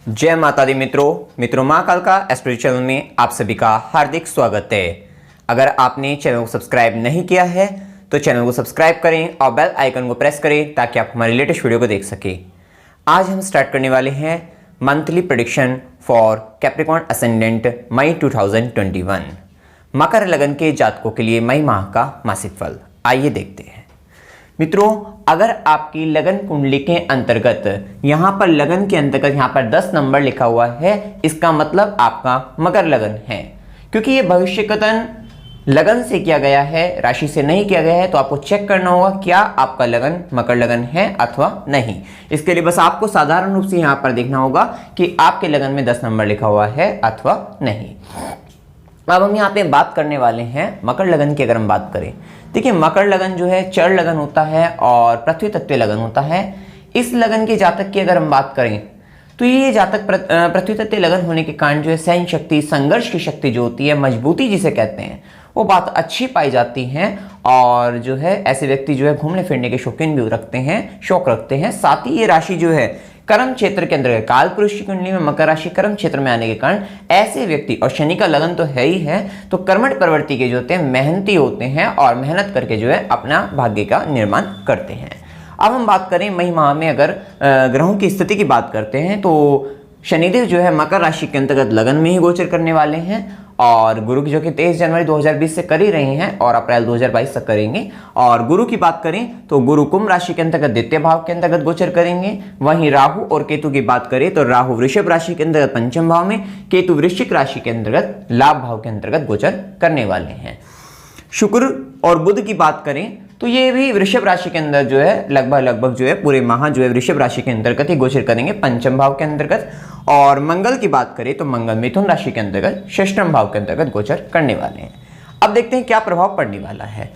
जय माता दी मित्रों माँ काल का एस्ट्रो चैनल में आप सभी का हार्दिक स्वागत है। अगर आपने चैनल को सब्सक्राइब नहीं किया है तो चैनल को सब्सक्राइब करें और बेल आइकन को प्रेस करें ताकि आप हमारे लेटेस्ट वीडियो को देख सकें। आज हम स्टार्ट करने वाले हैं monthly prediction for Capricorn ascendant May 2021, मकर लगन के जातकों के लिए मई माह का मासिक फल। आइए देखते हैं। मित्रों, अगर आपकी लगन कुंडली के अंतर्गत यहां पर लगन के अंतर्गत यहां पर 10 नंबर लिखा हुआ है, इसका मतलब आपका मकर लगन है। क्योंकि ये भविष्य कथन लगन से किया गया है, राशि से नहीं किया गया है, तो आपको चेक करना होगा क्या आपका लगन मकर लगन है अथवा नहीं। इसके लिए बस आपको साधारण रूप से यहां पर देखना होगा कि आपके लगन में 10 नंबर लिखा हुआ है अथवा नहीं। अब हम यहाँ पे बात करने वाले हैं मकर लगन की। अगर हम बात करें, देखिए मकर लगन जो है चर लगन होता है और पृथ्वी तत्व लगन होता है। इस लगन के जातक की अगर हम बात करें तो ये जातक पृथ्वी तत्व लगन होने के कारण जो है सहन शक्ति, संघर्ष की शक्ति जो होती है, मजबूती जिसे कहते हैं, वो बात अच्छी पाई जाती है। और जो है ऐसे व्यक्ति जो है घूमने फिरने के शौकीन भी रखते हैं, शौक रखते हैं। साथ ही ये राशि जो है कर्म क्षेत्र के अंदर, काल पुरुष की कुंडली में मकर राशि कर्म क्षेत्र में आने के कारण ऐसे व्यक्ति, और शनि का लगन तो है ही है, तो कर्मठ प्रवृत्ति के जो होते हैं मेहनती होते हैं और मेहनत करके जो है अपना भाग्य का निर्माण करते हैं। अब हम बात करें मई माह में अगर ग्रहों की स्थिति की बात करते हैं तो शनिदेव जो है मकर राशि के अंतर्गत लगन में ही गोचर करने वाले हैं और गुरु की जो कि 23 जनवरी 2020 से कर ही रहे हैं और अप्रैल 2022 तक करेंगे। और गुरु की बात करें तो गुरु कुंभ राशि के अंतर्गत द्वितीय भाव के अंतर्गत गोचर करेंगे। वहीं राहु और केतु की बात करें तो राहु वृषभ राशि के अंतर्गत पंचम भाव में, केतु वृश्चिक राशि के अंतर्गत लाभ भाव के अंतर्गत गोचर करने वाले हैं। शुक्र और बुध की बात करें तो ये भी वृषभ राशि के अंदर जो है लगभग जो है पूरे माह जो है वृषभ राशि के अंतर्गत ही गोचर करेंगे, पंचम भाव के अंतर्गत। और मंगल की बात करें तो मंगल मिथुन राशि के अंतर्गत षष्ठम भाव के अंतर्गत गोचर करने वाले हैं। अब देखते हैं क्या प्रभाव पड़ने वाला है।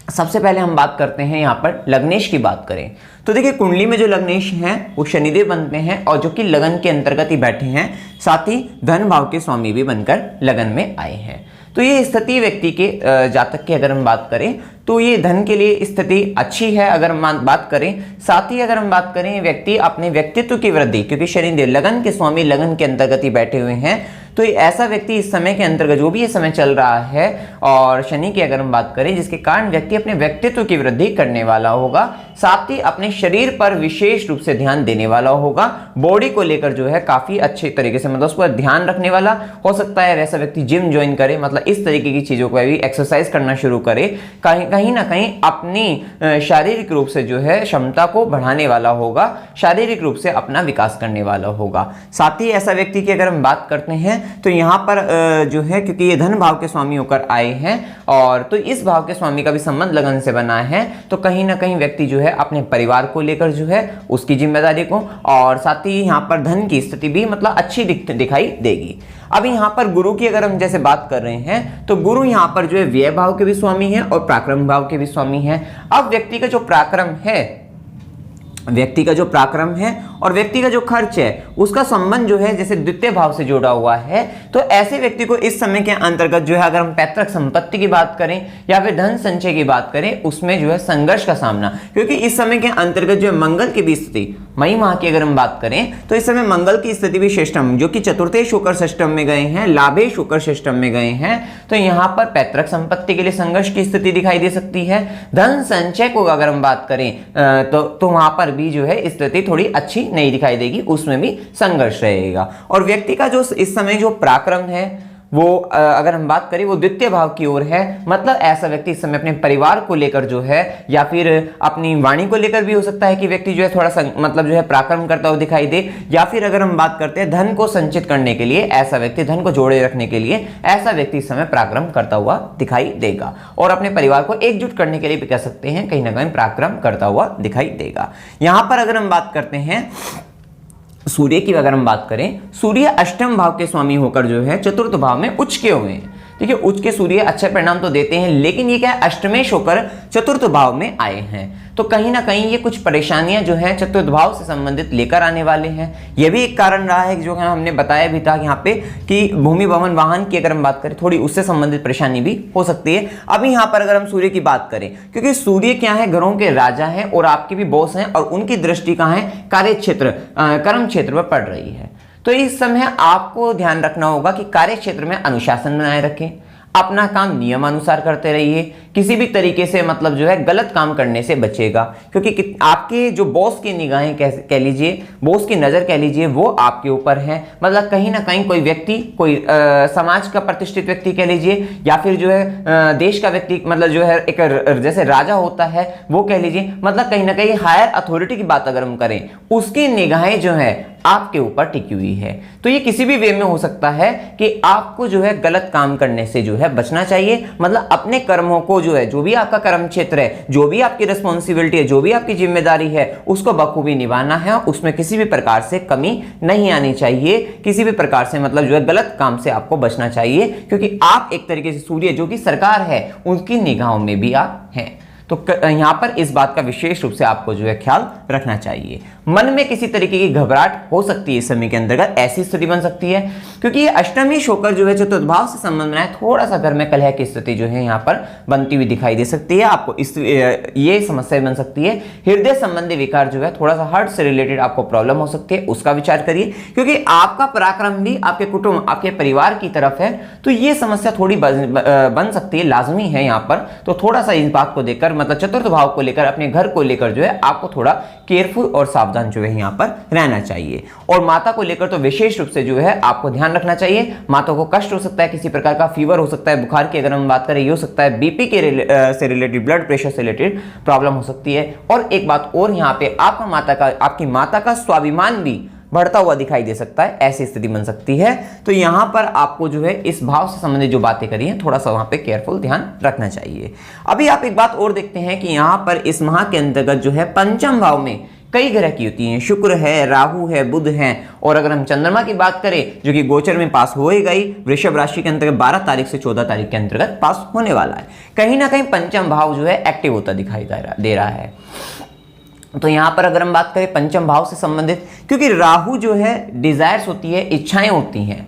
सबसे पहले हम बात करते हैं यहाँ पर लग्नेश की बात करें तो देखिए कुंडली में जो लग्नेश हैं वो शनिदेव बनते हैं और जो कि लगन के अंतर्गत ही बैठे हैं, साथ ही धन भाव के स्वामी भी बनकर लगन में आए हैं। तो ये स्थिति व्यक्ति के जातक की अगर हम बात करें तो ये धन के लिए स्थिति अच्छी है अगर हम बात करें। साथ ही अगर हम बात करें व्यक्ति अपने व्यक्तित्व की वृद्धि, क्योंकि शनिदेव लगन के स्वामी लगन के अंतर्गत ही बैठे हुए हैं, तो ये ऐसा व्यक्ति इस समय के अंतर्गत जो भी ये समय चल रहा है और शनि की अगर हम बात करें जिसके कारण व्यक्ति अपने व्यक्तित्व की वृद्धि करने वाला होगा, साथ ही अपने शरीर पर विशेष रूप से ध्यान देने वाला होगा। बॉडी को लेकर जो है काफी अच्छे तरीके से मतलब उस पर ध्यान रखने वाला हो सकता है। ऐसा व्यक्ति जिम ज्वाइन करे, मतलब इस तरीके की चीजों को भी एक्सरसाइज करना शुरू करे, कहीं ना कहीं अपनी शारीरिक रूप से जो है क्षमता को बढ़ाने वाला होगा, शारीरिक रूप से अपना विकास करने वाला होगा। साथ ही ऐसा व्यक्ति की अगर हम बात करते हैं तो यहाँ पर जो है क्योंकि ये धन भाव के स्वामी होकर आए हैं और तो इस भाव के स्वामी का भी संबंध लगन से बना है, तो कहीं ना कहीं व्यक्ति जो है अपने परिवार को लेकर जो है उसकी जिम्मेदारी को, और साथ ही यहाँ पर धन की स्थिति भी मतलब अच्छी दिखाई देगी। अब यहाँ पर गुरु की अगर हम जैसे बात कर रहे हैं तो गुरु यहाँ पर जो है व्यय भाव के भी स्वामी है और पराक्रम भाव के भी स्वामी है। अब व्यक्ति का जो पराक्रम है और व्यक्ति का जो खर्च है उसका संबंध जो है जैसे द्वितीय भाव से जुड़ा हुआ है, तो ऐसे व्यक्ति को इस समय के अंतर्गत जो है अगर हम पैतृक संपत्ति की बात करें या फिर धन संचय की बात करें उसमें जो है संघर्ष का सामना, क्योंकि इस समय के अंतर्गत जो है मंगल की भी स्थिति मई माह की अगर हम बात करें तो इस समय मंगल की स्थिति भी षष्ठम, जो कि चतुर्थे शुक्र षष्ठम में गए हैं, लाभे शुक्र षष्ठम में गए हैं, तो यहाँ पर पैतृक संपत्ति के लिए संघर्ष की स्थिति दिखाई दे सकती है। धन संचय को अगर हम बात करें तो वहां पर भी जो है स्थिति थोड़ी अच्छी नहीं दिखाई देगी, उसमें भी संघर्ष रहेगा। और व्यक्ति का जो इस समय जो पराक्रम है वो अगर हम बात करें वो द्वितीय भाव की ओर है, मतलब ऐसा व्यक्ति इस समय अपने परिवार को लेकर जो है या फिर अपनी वाणी को लेकर भी हो सकता है कि व्यक्ति जो है थोड़ा सा मतलब जो है पराक्रम करता हुआ दिखाई दे, या फिर अगर हम बात करते हैं धन को संचित करने के लिए, ऐसा व्यक्ति धन को जोड़े रखने के लिए ऐसा व्यक्ति इस समय पराक्रम करता हुआ दिखाई देगा और अपने परिवार को एकजुट करने के लिए भी कह सकते हैं कहीं ना कहीं पराक्रम करता हुआ दिखाई देगा। यहां पर अगर हम बात करते हैं सूर्य की, अगर हम बात करें सूर्य अष्टम भाव के स्वामी होकर जो है चतुर्थ भाव में उच्च के हुए हैं, देखिए उच्च के सूर्य अच्छे परिणाम तो देते हैं, लेकिन ये क्या है, अष्टमेश होकर चतुर्थ भाव में आए हैं, तो कहीं ना कहीं ये कुछ परेशानियां जो है चतुर्थ भाव से संबंधित लेकर आने वाले हैं। ये भी एक कारण रहा है जो हमने बताया भी था यहाँ पे कि भूमि भवन वाहन की अगर हम बात करें थोड़ी उससे संबंधित परेशानी भी हो सकती है। अभी यहाँ पर अगर हम सूर्य की बात करें, क्योंकि सूर्य क्या है, ग्रहों के राजा है और आपके भी बॉस हैं, और उनकी दृष्टि कहाँ है, कार्य क्षेत्र कर्म क्षेत्र पर पड़ रही है। तो इस समय आपको ध्यान रखना होगा कि कार्य क्षेत्र में अनुशासन बनाए रखें, अपना काम नियमानुसार करते रहिए, किसी भी तरीके से मतलब जो है गलत काम करने से बचेगा, क्योंकि आपके जो बॉस की निगाहें कह लीजिए, बॉस की नज़र कह लीजिए, वो आपके ऊपर है। मतलब कहीं ना कहीं कोई व्यक्ति, कोई समाज का प्रतिष्ठित व्यक्ति कह लीजिए, या फिर जो है देश का व्यक्ति, मतलब जो है एक जैसे राजा होता है वो कह लीजिए, मतलब कहीं ना कहीं हायर अथॉरिटी की बात अगर हम करें, उसकी निगाहें जो है आपके ऊपर टिकी हुई है। तो ये किसी भी वे में हो सकता है कि आपको जो है गलत काम करने से जो है बचना चाहिए। मतलब अपने कर्मों को जो है, जो भी आपका कर्म क्षेत्र है, जो भी आपकी रिस्पॉन्सिबिलिटी है, जो भी आपकी जिम्मेदारी है, उसको बखूबी निभाना है। उसमें किसी भी प्रकार से कमी नहीं आनी चाहिए, किसी भी प्रकार से मतलब जो है गलत काम से आपको बचना चाहिए, क्योंकि आप एक तरीके से सूर्य जो कि सरकार है उनकी निगाहों में भी आप हैं। तो यहां पर इस बात का विशेष रूप से आपको जो है ख्याल रखना चाहिए। मन में किसी तरीके की घबराहट हो सकती है इस समय के अंतर्गत, ऐसी स्थिति बन सकती है, क्योंकि ये अष्टमी होकर जो है चतुर्थ भाव से संबंध बनाए, थोड़ा सा घर में कलह की स्थिति जो है यहाँ पर बनती हुई दिखाई दे सकती है। आपको ये समस्या बन सकती है। हृदय संबंधी विकार जो है, थोड़ा सा हार्ट से रिलेटेड आपको प्रॉब्लम हो सकती है, उसका विचार करिए, क्योंकि आपका पराक्रम भी आपके कुटुंब, आपके परिवार की तरफ है। तो ये समस्या थोड़ी बन सकती है, लाजमी है यहाँ पर। तो थोड़ा सा इस बात को देखकर, मतलब चतुर्थ भाव को लेकर, अपने घर को लेकर जो है आपको थोड़ा केयरफुल और सावधान जो है यहाँ पर रहना चाहिए। और माता को लेकर तो विशेष रूप से जो है आपको ध्यान रखना चाहिए। माता को कष्ट हो सकता है, किसी प्रकार का फीवर हो सकता है, बुखार की अगर हम बात करें ये हो सकता है, बीपी के से रिलेटेड, ब्लड प्रेशर से रिलेटेड प्रॉब्लम हो सकती है। और एक बात और, यहाँ पे आपकी माता का स्वाभिमान भी बढ़ता हुआ दिखाई दे सकता है, ऐसी स्थिति बन सकती है। तो यहां पर आपको जो है इस भाव से संबंधित जो बातें करी हैं, थोड़ा सा वहां पे केयरफुल ध्यान रखना चाहिए। अभी आप एक बात और देखते हैं कि यहां पर इस माह के अंतर्गत जो है पंचम भाव में कई ग्रह की होती हैं, शुक्र है, राहु है, बुध है, और अगर हम चंद्रमा की बात करें जो कि गोचर में पास हो ही गई, वृषभ राशि के अंतर्गत 12 तारीख से 14 तारीख के अंतर्गत पास होने वाला है। कहीं ना कहीं पंचम भाव जो है एक्टिव होता दिखाई दे रहा है। तो यहां पर अगर हम बात करें पंचम भाव से संबंधित, क्योंकि राहु जो है डिजायर्स होती है, इच्छाएं होती हैं,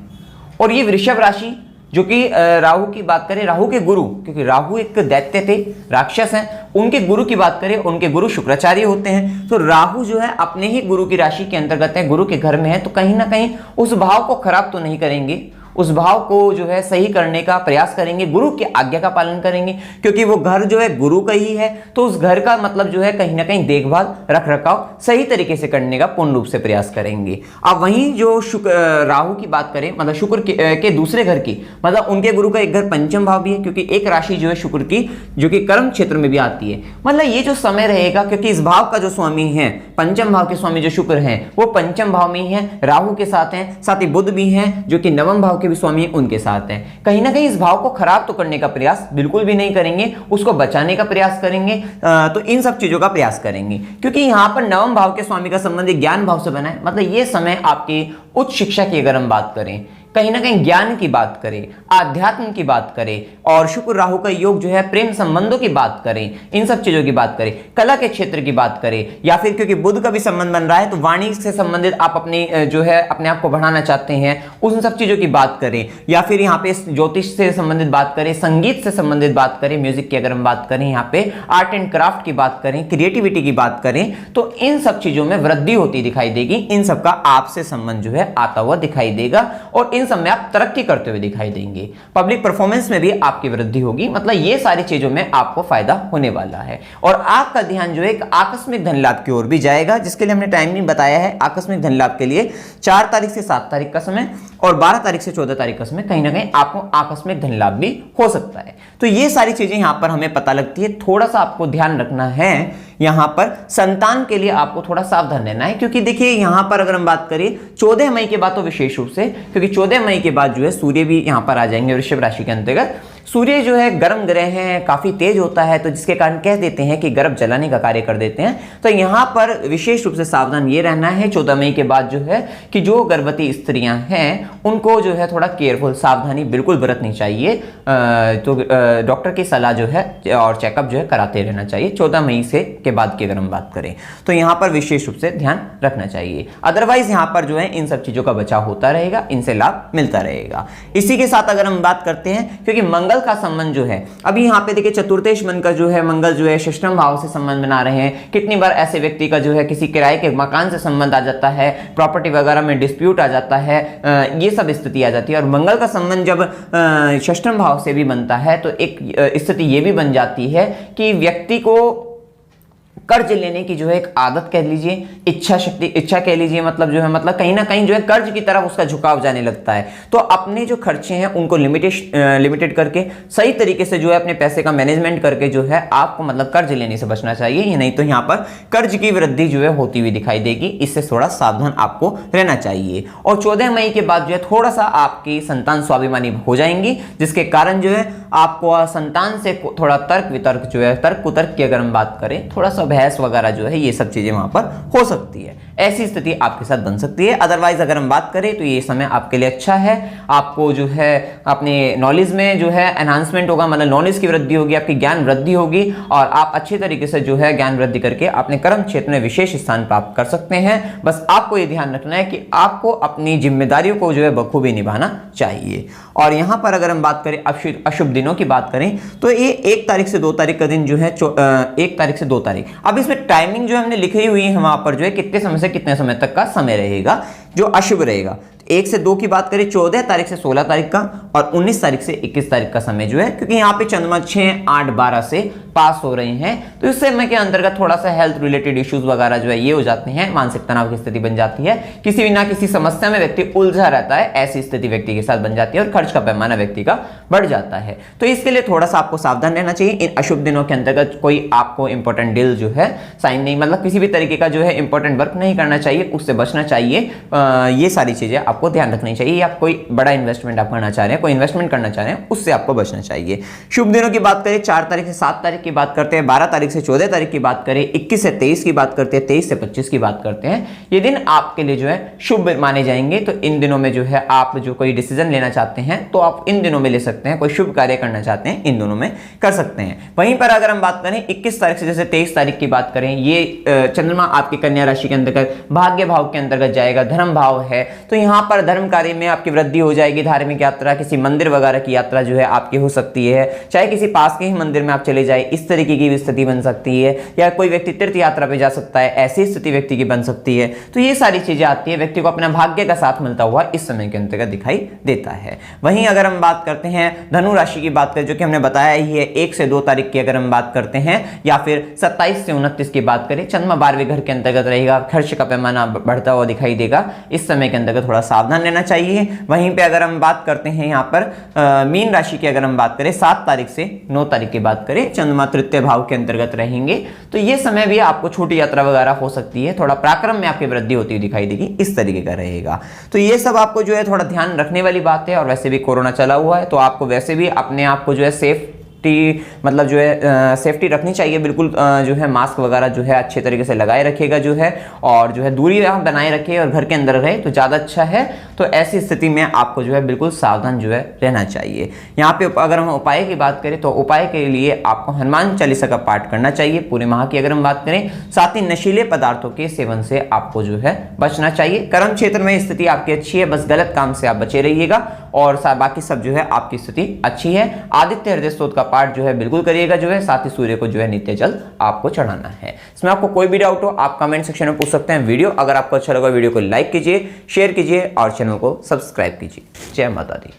और ये वृषभ राशि जो कि राहु की बात करें, राहु के गुरु, क्योंकि राहु एक दैत्य थे, राक्षस हैं, उनके गुरु की बात करें, उनके गुरु शुक्राचार्य होते हैं। तो राहु जो है अपने ही गुरु की राशि के अंतर्गत है, गुरु के घर में है, तो कहीं ना कहीं उस भाव को खराब तो नहीं करेंगे, उस भाव को जो है सही करने का प्रयास करेंगे, गुरु की आज्ञा का पालन करेंगे, क्योंकि वो घर जो है गुरु का ही है। तो उस घर का मतलब जो है कहीं ना कहीं देखभाल, रख रखाव सही तरीके से करने का पूर्ण रूप से प्रयास करेंगे। अब वहीं जो राहु की बात करें, मतलब शुक्र के दूसरे घर की, मतलब उनके गुरु का एक घर पंचम भाव भी है, क्योंकि एक राशि जो है शुक्र की जो कि कर्म क्षेत्र में भी आती है। मतलब ये जो समय रहेगा, क्योंकि इस भाव का जो स्वामी है, पंचम भाव के स्वामी जो शुक्र है, वो पंचम भाव में ही है, राहु के साथ है, साथ ही बुध भी है जो कि नवम भाव के भी स्वामी उनके साथ हैं। कहीं ना कहीं इस भाव को खराब तो करने का प्रयास बिल्कुल भी नहीं करेंगे, उसको बचाने का प्रयास करेंगे। तो इन सब चीजों का प्रयास करेंगे, क्योंकि यहां पर नवम भाव के स्वामी का संबंध ज्ञान भाव से बना है। मतलब ये समय आपकी उच्च शिक्षा की अगर हम बात करें, कहीं ना कहीं ज्ञान की बात करें, आध्यात्म की बात करें, और शुक्र राहु का योग जो है प्रेम संबंधों की बात करें, इन सब चीजों की बात करें, कला के क्षेत्र की बात करें, या फिर क्योंकि बुध का भी संबंध बन रहा है तो वाणी से संबंधित आप अपने जो है अपने आप को बढ़ाना चाहते हैं, उन सब चीजों की बात करें, या फिर यहाँ पे ज्योतिष से संबंधित बात करें, संगीत से संबंधित बात करें, म्यूजिक की अगर हम बात करें, यहाँ पे आर्ट एंड क्राफ्ट की बात करें, क्रिएटिविटी की बात करें, तो इन सब चीजों में वृद्धि होती दिखाई देगी। इन सब का आपसे संबंध जो है आता हुआ दिखाई देगा, और इन सब में आप तरक्की करते हुए दिखाई देंगे। पब्लिक परफॉर्मेंस में भी आपकी वृद्धि होगी। मतलब ये सारी चीजों में आपको फायदा होने वाला है, और आपका ध्यान जो है एक आकस्मिक धन लाभ की ओर भी जाएगा, जिसके लिए हमने टाइमिंग बताया है। आकस्मिक धन लाभ के लिए 4 तारीख से 7 तारीख का समय और 12 तारीख से 14 तारीख का समय, कहीं ना कहीं आपको आकस्मिक धन लाभ भी हो सकता है। तो ये सारी चीजें यहां पर हमें पता लगती है। थोड़ा सा आपको ध्यान रखना है, यहां पर संतान के लिए आपको थोड़ा सावधान रहना है, क्योंकि देखिए यहां पर अगर हम बात करें 14 मई के बाद, तो विशेष रूप से क्योंकि 14 मई के बाद जो है सूर्य भी यहां पर आ जाएंगे वृषभ राशि के अंतर्गत, सूर्य जो है गर्म ग्रह है, काफी तेज होता है, तो जिसके कारण कह देते हैं कि गर्भ जलाने का कार्य कर देते हैं। तो यहाँ पर विशेष रूप से सावधान ये रहना है 14 मई के बाद जो है कि जो गर्भवती स्त्रियां हैं उनको जो है थोड़ा केयरफुल, सावधानी बिल्कुल बरतनी चाहिए। तो डॉक्टर की सलाह जो है और चेकअप जो है कराते रहना चाहिए 14 मई से के बाद की अगर हम बात करें तो यहाँ पर विशेष रूप से ध्यान रखना चाहिए। अदरवाइज यहाँ पर जो है इन सब चीजों का बचाव होता रहेगा, इनसे लाभ मिलता रहेगा। इसी के साथ अगर हम बात करते हैं, क्योंकि मंगल का संबंध जो है अभी यहाँ पे देखिए चतुर्थेश मन का जो है मंगल जो है षष्ठम भाव से संबंध बना रहे हैं। कितनी बार ऐसे व्यक्ति का जो है किसी किराए के मकान से संबंध आ जाता है, प्रॉपर्टी वगैरह में डिस्प्यूट आ जाता है, ये सब स्थिति आ जाती है। और मंगल का संबंध जब षष्ठम भाव से भी बनता है तो एक स्थिति ये भी बन जाती है कि व्यक्ति को कर्ज लेने की जो है एक आदत कह लीजिए, इच्छा कह लीजिए, मतलब जो है मतलब कहीं ना कहीं जो है कर्ज की तरफ उसका झुकाव जाने लगता है। तो अपने जो खर्चे हैं उनको लिमिटेड करके सही तरीके से जो है अपने पैसे का मैनेजमेंट करके जो है आपको मतलब कर्ज लेने से बचना चाहिए। ये नहीं तो यहाँ पर कर्ज की वृद्धि जो है होती हुई दिखाई देगी, इससे थोड़ा सावधान आपको रहना चाहिए। और 14 मई के बाद जो है थोड़ा सा आपकी संतान स्वाभिमानी हो जाएंगी, जिसके कारण जो है आपको संतान से थोड़ा तर्क वितर्क जो है, तर्क कुतर्क की अगर हम बात करें, थोड़ा सा बहस वगैरह जो है ये सब चीजें वहां पर हो सकती है। ऐसी स्थिति आपके साथ बन सकती है। अदरवाइज अगर हम बात करें तो ये समय आपके लिए अच्छा है। आपको जो है अपने नॉलेज में जो है एनहांसमेंट होगा, मतलब नॉलेज की वृद्धि होगी, आपकी ज्ञान वृद्धि होगी और आप अच्छे तरीके से जो है ज्ञान वृद्धि करके अपने कर्म क्षेत्र में विशेष स्थान प्राप्त कर सकते हैं। बस आपको ये ध्यान रखना है कि आपको अपनी जिम्मेदारियों को जो है बखूबी निभाना चाहिए। और यहां पर अगर हम बात करें अशुभ दिनों की बात करें तो ये 1 तारीख से 2 तारीख का दिन जो है 1 तारीख से 2 तारीख। अब इसमें टाइमिंग जो हमने लिखी हुई है वहां पर जो है कितने समय से कितने समय तक का समय रहेगा जो अशुभ रहेगा। 1 से 2 की बात करें 14 तारीख से 16 तारीख का और 19 तारीख से 21 तारीख का समय जो है, क्योंकि यहाँ पे चंद्रमा 6, 8, 12 से पास हो रहे हैं तो इस समय के अंतर्गत थोड़ा सा हेल्थ रिलेटेड इश्यूज वगैरह जो है ये हो जाते हैं, मानसिक तनाव की स्थिति बन जाती है, किसी भी ना किसी समस्या में व्यक्ति उलझा रहता है, ऐसी स्थिति व्यक्ति के साथ बन जाती है और खर्च का पैमाना व्यक्ति का बढ़ जाता है। तो इसके लिए थोड़ा सा आपको सावधान रहना चाहिए। इन अशुभ दिनों के अंतर्गत कोई आपको इंपॉर्टेंट डील जो है साइन नहीं, मतलब किसी भी तरीके का जो है इंपॉर्टेंट वर्क नहीं करना चाहिए, उससे बचना चाहिए। ये सारी चीजें आपको ध्यान रखनी चाहिए। आप कोई बड़ा इन्वेस्टमेंट आप करना चाह रहे हैं, कोई इन्वेस्टमेंट करना चाह रहे हैं, उससे आपको बचना चाहिए। शुभ दिनों की बात करें 4 तारीख से 7 तारीख की बात करते हैं, 12 तारीख से 14 तारीख की बात करें, 21 से 23 की बात करते हैं, 23 से 25 की बात करते हैं। ये दिन आपके लिए जो है शुभ माने जाएंगे। तो इन दिनों में जो है आप जो कोई डिसीजन लेना चाहते हैं तो आप इन दिनों में ले सकते हैं, कोई शुभ कार्य करना चाहते हैं इन दिनों में कर सकते हैं। वहीं पर अगर हम बात करें 21 तारीख से जैसे 23 तारीख की बात करें, ये चंद्रमा आपकी कन्या राशि के अंतर्गत भाग्य भाव के अंतर्गत जाएगा, धर्म भाव है, तो यहाँ पर धर्म कार्य में आपकी वृद्धि हो जाएगी। धार्मिक यात्रा, किसी मंदिर वगैरह की यात्रा जो है आपकी हो सकती है, चाहे किसी पास के ही मंदिर में आप चले जाए, इस तरीके की स्थिति बन सकती है। या कोई व्यक्ति तीर्थ यात्रा पे जा सकता है, ऐसी स्थिति व्यक्ति की बन सकती है। तो ये सारी चीजें आती है, व्यक्ति को अपना भाग्य का साथ मिलता हुआ इस समय के अंतर्गत दिखाई देता है। वहीं अगर हम बात करते हैं धनु राशि की बात करें, जो कि हमने बताया ही है 1 से 2 तारीख की अगर हम बात करते हैं, या फिर 27 से 29 की बात करें, चंद्रमा 12वें घर के अंतर्गत रहेगा, खर्च का पैमाना बढ़ता हुआ दिखाई देगा। इस समय के अंतर्गत थोड़ा सावधान रहना चाहिए। वहीं पे अगर हम बात करते हैं यहाँ पर मीन राशि की अगर हम बात करें 7 तारीख से 9 तारीख की बात करें, चंद्रमा तृतीय भाव के अंतर्गत रहेंगे, तो ये समय भी आपको छोटी यात्रा वगैरह हो सकती है, थोड़ा पराक्रम में आपकी वृद्धि होती हुई दिखाई देगी, इस तरीके का रहेगा। तो ये सब आपको जो है थोड़ा ध्यान रखने वाली बात है। और वैसे भी कोरोना चला हुआ है तो आपको वैसे भी अपने आप को जो है मतलब जो है सेफ्टी रखनी चाहिए, बिल्कुल जो है मास्क वगैरह जो है अच्छे तरीके से लगाए रखिएगा जो है, और जो है दूरी बनाए रखिए और घर के अंदर रहे तो ज़्यादा अच्छा है। तो ऐसी स्थिति में आपको जो है बिल्कुल सावधान जो है रहना चाहिए। यहाँ पे अगर हम उपाय की बात करें तो उपाय के लिए आपको हनुमान चालीसा का पाठ करना चाहिए पूरे माह की अगर हम बात करें। साथ ही नशीले पदार्थों के सेवन से आपको जो है बचना चाहिए। कर्म क्षेत्र में स्थिति आपकी अच्छी है, बस गलत काम से आप बचे रहिएगा और बाकी सब जो है आपकी स्थिति अच्छी है। आदित्य हृदय स्तोत्र का पाठ जो है बिल्कुल करिएगा जो है, साथ ही सूर्य को जो है नित्य जल आपको चढ़ाना है। इसमें आपको कोई भी डाउट हो आप कमेंट सेक्शन में पूछ सकते हैं। वीडियो अगर आपको अच्छा लगा वीडियो को लाइक कीजिए, शेयर कीजिए और चैनल को सब्सक्राइब कीजिए। जय माता दी।